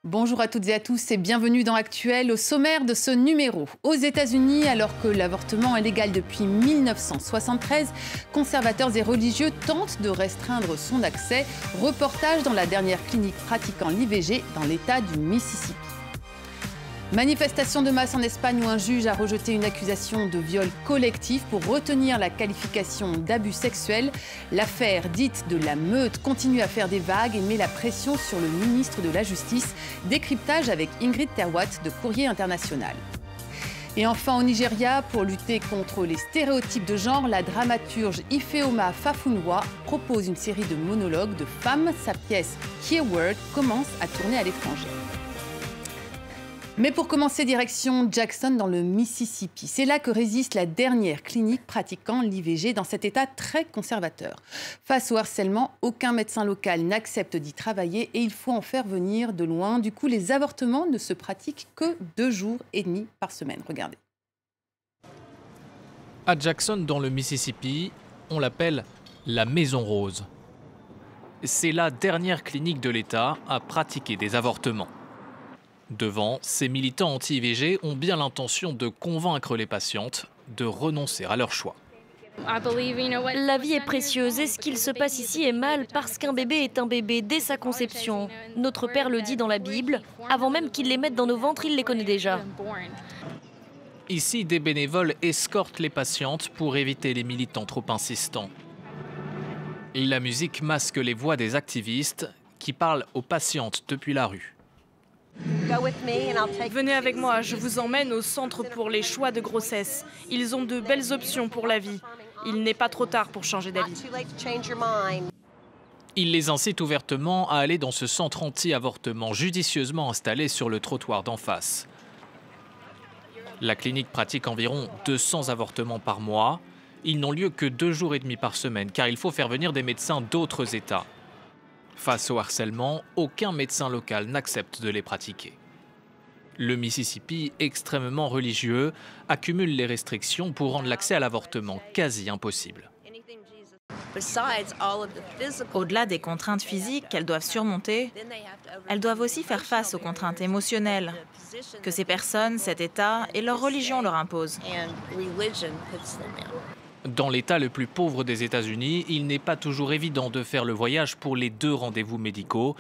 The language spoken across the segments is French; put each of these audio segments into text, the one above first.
Bonjour à toutes et à tous et bienvenue dans Actuel. Au sommaire de ce numéro, aux États-Unis, alors que l'avortement est légal depuis 1973, conservateurs et religieux tentent de restreindre son accès. Reportage dans la dernière clinique pratiquant l'IVG dans l'État du Mississippi. Manifestation de masse en Espagne où un juge a rejeté une accusation de viol collectif pour retenir la qualification d'abus sexuel. L'affaire dite de la meute continue à faire des vagues et met la pression sur le ministre de la Justice. Décryptage avec Ingrid Terwatt de Courrier International. Et enfin au Nigeria, pour lutter contre les stéréotypes de genre, la dramaturge Ifeoma Fafunwa propose une série de monologues de femmes. Sa pièce Hear Word commence à tourner à l'étranger. Mais pour commencer, direction Jackson dans le Mississippi. C'est là que résiste la dernière clinique pratiquant l'IVG dans cet état très conservateur. Face au harcèlement, aucun médecin local n'accepte d'y travailler et il faut en faire venir de loin. Du coup, les avortements ne se pratiquent que 2 jours et demi par semaine. Regardez. À Jackson, dans le Mississippi, on l'appelle la Maison Rose. C'est la dernière clinique de l'État à pratiquer des avortements. Devant, ces militants anti-IVG ont bien l'intention de convaincre les patientes de renoncer à leur choix. La vie est précieuse et ce qu'il se passe ici est mal parce qu'un bébé est un bébé dès sa conception. Notre Père le dit dans la Bible, avant même qu'il les mette dans nos ventres, il les connaît déjà. Ici, des bénévoles escortent les patientes pour éviter les militants trop insistants. La musique masque les voix des activistes qui parlent aux patientes depuis la rue. Venez avec moi, je vous emmène au centre pour les choix de grossesse. Ils ont de belles options pour la vie. Il n'est pas trop tard pour changer d'avis. Il les incite ouvertement à aller dans ce centre anti-avortement judicieusement installé sur le trottoir d'en face. La clinique pratique environ 200 avortements par mois. Ils n'ont lieu que 2 jours et demi par semaine car il faut faire venir des médecins d'autres États. Face au harcèlement, aucun médecin local n'accepte de les pratiquer. Le Mississippi, extrêmement religieux, accumule les restrictions pour rendre l'accès à l'avortement quasi impossible. Au-delà des contraintes physiques qu'elles doivent surmonter, elles doivent aussi faire face aux contraintes émotionnelles que ces personnes, cet État et leur religion leur imposent. Dans l'État le plus pauvre des États-Unis, il n'est pas toujours évident de faire le voyage pour les 2 rendez-vous médicaux,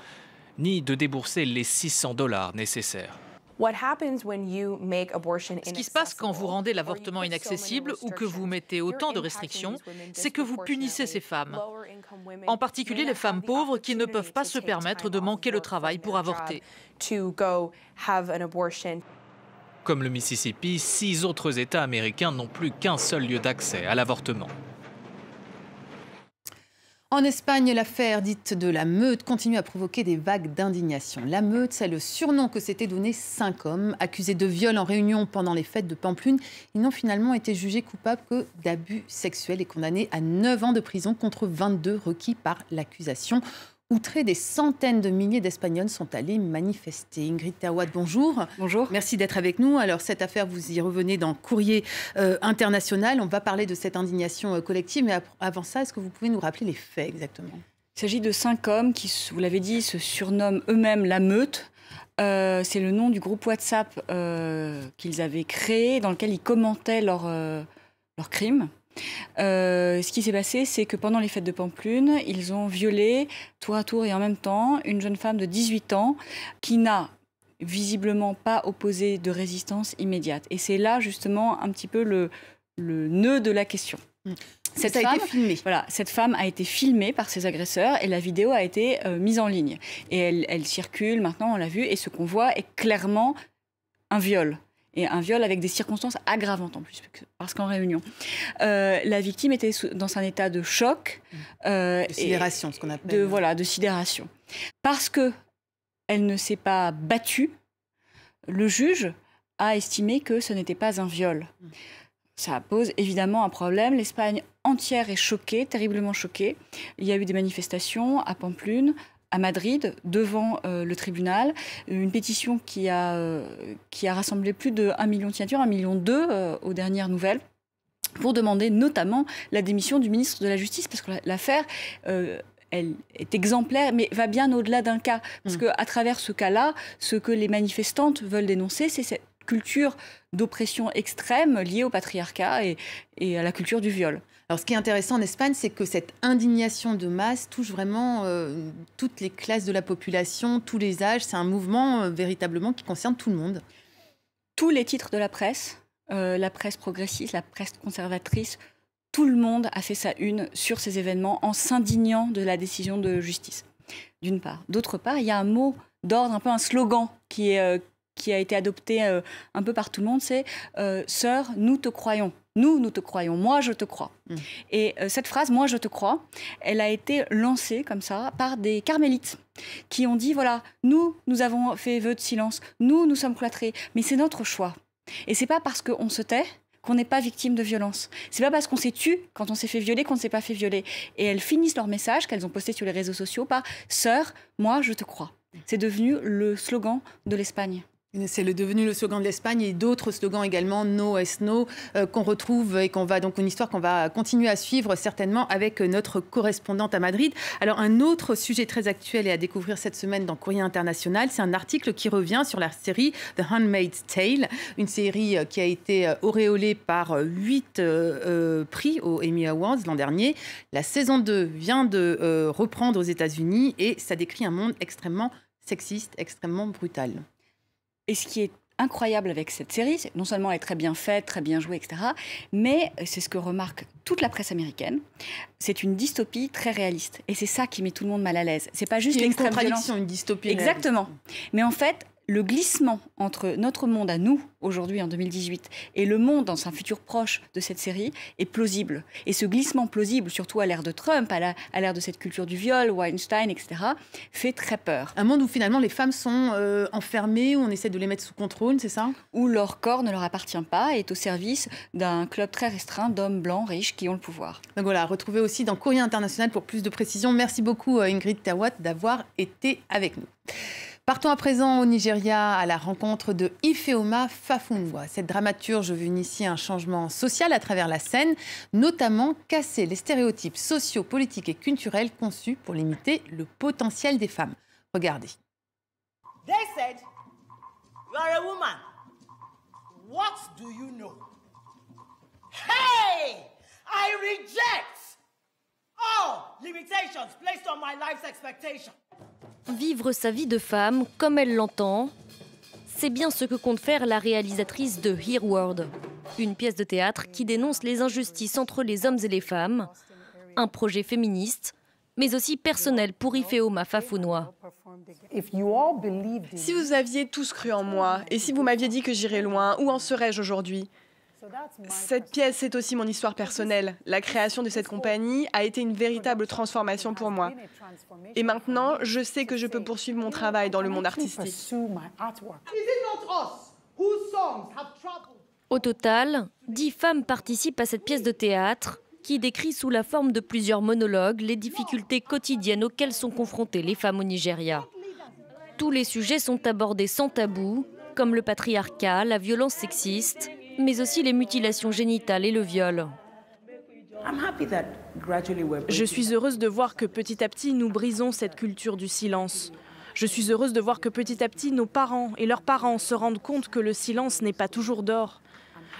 ni de débourser les $600 nécessaires. Ce qui se passe quand vous rendez l'avortement inaccessible ou que vous mettez autant de restrictions, c'est que vous punissez ces femmes. En particulier les femmes pauvres qui ne peuvent pas se permettre de manquer le travail pour avorter. Comme le Mississippi, 6 autres États américains n'ont plus qu'un seul lieu d'accès à l'avortement. En Espagne, l'affaire dite de la meute continue à provoquer des vagues d'indignation. La meute, c'est le surnom que s'étaient donné 5 hommes accusés de viol en réunion pendant les fêtes de Pampelune. Ils n'ont finalement été jugés coupables que d'abus sexuels et condamnés à 9 ans de prison contre 22 requis par l'accusation. Outrés, des centaines de milliers d'Espagnols sont allés manifester. Ingrid Terwatt, bonjour. Bonjour. Merci d'être avec nous. Alors, cette affaire, vous y revenez dans Courrier International. On va parler de cette indignation collective. Mais avant ça, est-ce que vous pouvez nous rappeler les faits exactement ? Il s'agit de 5 hommes qui, vous l'avez dit, se surnomment eux-mêmes la meute. C'est le nom du groupe WhatsApp qu'ils avaient créé, dans lequel ils commentaient leurs crimes. Ce qui s'est passé, c'est que pendant les fêtes de Pampelune, ils ont violé tour à tour et en même temps une jeune femme de 18 ans qui n'a visiblement pas opposé de résistance immédiate. Et c'est là justement un petit peu le nœud de la question. Cette femme a été filmée par ses agresseurs et la vidéo a été mise en ligne. Et elle circule maintenant, on l'a vu, et ce qu'on voit est clairement un viol. Et un viol avec des circonstances aggravantes en plus, parce qu'en réunion. La victime était dans un état de choc. De sidération, ce qu'on appelle. De sidération. Parce qu'elle ne s'est pas battue, le juge a estimé que ce n'était pas un viol. Ça pose évidemment un problème. L'Espagne entière est choquée, terriblement choquée. Il y a eu des manifestations à Pampelune, à Madrid, devant le tribunal, une pétition qui a rassemblé plus de 1 million de signatures, 1,2 million aux dernières nouvelles, pour demander notamment la démission du ministre de la Justice, parce que l'affaire elle est exemplaire, mais va bien au-delà d'un cas. Parce qu'à travers ce cas-là, ce que les manifestantes veulent dénoncer, c'est cette culture d'oppression extrême liée au patriarcat et à la culture du viol. Alors, ce qui est intéressant en Espagne, c'est que cette indignation de masse touche vraiment toutes les classes de la population, tous les âges. C'est un mouvement véritablement qui concerne tout le monde. Tous les titres de la presse progressiste, la presse conservatrice, tout le monde a fait sa une sur ces événements en s'indignant de la décision de justice, d'une part. D'autre part, il y a un mot d'ordre, un peu un slogan qui a été adopté un peu par tout le monde, c'est « Sœur, nous te croyons ». Nous te croyons, moi je te crois. Et cette phrase, moi je te crois, elle a été lancée comme ça par des carmélites qui ont dit, voilà, nous avons fait vœu de silence, nous sommes cloîtrés, mais c'est notre choix. Et c'est pas parce qu'on se tait qu'on n'est pas victime de violence. C'est pas parce qu'on s'est tu quand on s'est fait violer qu'on ne s'est pas fait violer. Et elles finissent leur message qu'elles ont posté sur les réseaux sociaux par « Sœur, moi je te crois ». C'est devenu le slogan de l'Espagne. C'est devenu le slogan de l'Espagne et d'autres slogans également, No es no, qu'on retrouve et donc une histoire qu'on va continuer à suivre certainement avec notre correspondante à Madrid. Alors un autre sujet très actuel et à découvrir cette semaine dans Courrier International, c'est un article qui revient sur la série The Handmaid's Tale, une série qui a été auréolée par 8 prix aux Emmy Awards l'an dernier. La saison 2 vient de reprendre aux États-Unis et ça décrit un monde extrêmement sexiste, extrêmement brutal. Et ce qui est incroyable avec cette série, c'est non seulement elle est très bien faite, très bien jouée, etc., mais c'est ce que remarque toute la presse américaine, c'est une dystopie très réaliste. Et c'est ça qui met tout le monde mal à l'aise. C'est pas juste l'extrême violence. Une contradiction, une dystopie. Exactement. Réaliste. Mais en fait, le glissement entre notre monde à nous, aujourd'hui en 2018, et le monde dans un futur proche de cette série est plausible. Et ce glissement plausible, surtout à l'ère de Trump, à l'ère de cette culture du viol, Weinstein, etc., fait très peur. Un monde où finalement les femmes sont enfermées, où on essaie de les mettre sous contrôle, c'est ça ? Où leur corps ne leur appartient pas et est au service d'un club très restreint d'hommes blancs riches qui ont le pouvoir. Donc voilà, retrouvez aussi dans Courrier International pour plus de précisions. Merci beaucoup Ingrid Tawat d'avoir été avec nous. Partons à présent au Nigeria à la rencontre de Ifeoma Fafungwa. Cette dramaturge veut initier un changement social à travers la scène, notamment casser les stéréotypes sociaux, politiques et culturels conçus pour limiter le potentiel des femmes. Regardez. They said, "You are a woman. What do you know?" Hey, I reject all limitations placed on my life's expectation. Vivre sa vie de femme comme elle l'entend, c'est bien ce que compte faire la réalisatrice de Her World, une pièce de théâtre qui dénonce les injustices entre les hommes et les femmes, un projet féministe, mais aussi personnel pour Ifeoma Fafungwa. Si vous aviez tous cru en moi, et si vous m'aviez dit que j'irais loin, où en serais-je aujourd'hui ? Cette pièce, c'est aussi mon histoire personnelle. La création de cette compagnie a été une véritable transformation pour moi. Et maintenant, je sais que je peux poursuivre mon travail dans le monde artistique. Au total, 10 femmes participent à cette pièce de théâtre qui décrit sous la forme de plusieurs monologues les difficultés quotidiennes auxquelles sont confrontées les femmes au Nigeria. Tous les sujets sont abordés sans tabou, comme le patriarcat, la violence sexiste, mais aussi les mutilations génitales et le viol. Je suis heureuse de voir que petit à petit, nous brisons cette culture du silence. Je suis heureuse de voir que petit à petit, nos parents et leurs parents se rendent compte que le silence n'est pas toujours d'or.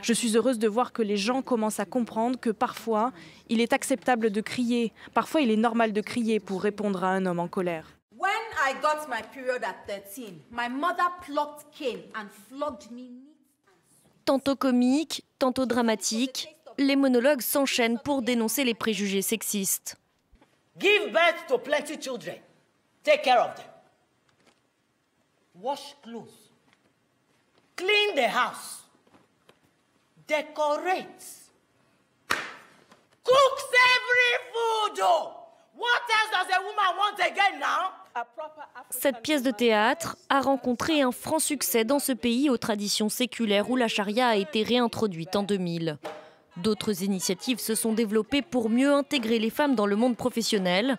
Je suis heureuse de voir que les gens commencent à comprendre que parfois, il est acceptable de crier. Parfois, il est normal de crier pour répondre à un homme en colère. When I got my period at 13, my mother plucked cane and flogged me. Tantôt comique, tantôt dramatique, les monologues s'enchaînent pour dénoncer les préjugés sexistes. Give birth to plenty children. Take care of them. Wash clothes. Clean the house. Decorate. Cooks every food. What else does a woman want again now? Cette pièce de théâtre a rencontré un franc succès dans ce pays aux traditions séculaires où la charia a été réintroduite en 2000. D'autres initiatives se sont développées pour mieux intégrer les femmes dans le monde professionnel,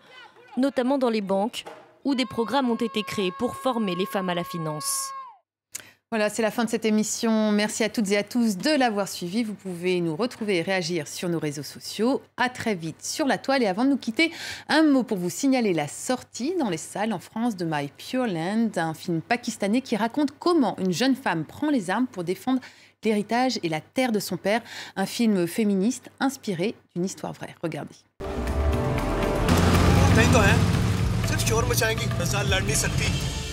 notamment dans les banques, où des programmes ont été créés pour former les femmes à la finance. Voilà, c'est la fin de cette émission. Merci à toutes et à tous de l'avoir suivi. Vous pouvez nous retrouver et réagir sur nos réseaux sociaux. À très vite sur la toile. Et avant de nous quitter, un mot pour vous signaler la sortie dans les salles en France de My Pure Land, un film pakistanais qui raconte comment une jeune femme prend les armes pour défendre l'héritage et la terre de son père. Un film féministe inspiré d'une histoire vraie. Regardez. सिर्फ शोर मचाएंगी, लड़ नहीं सकती।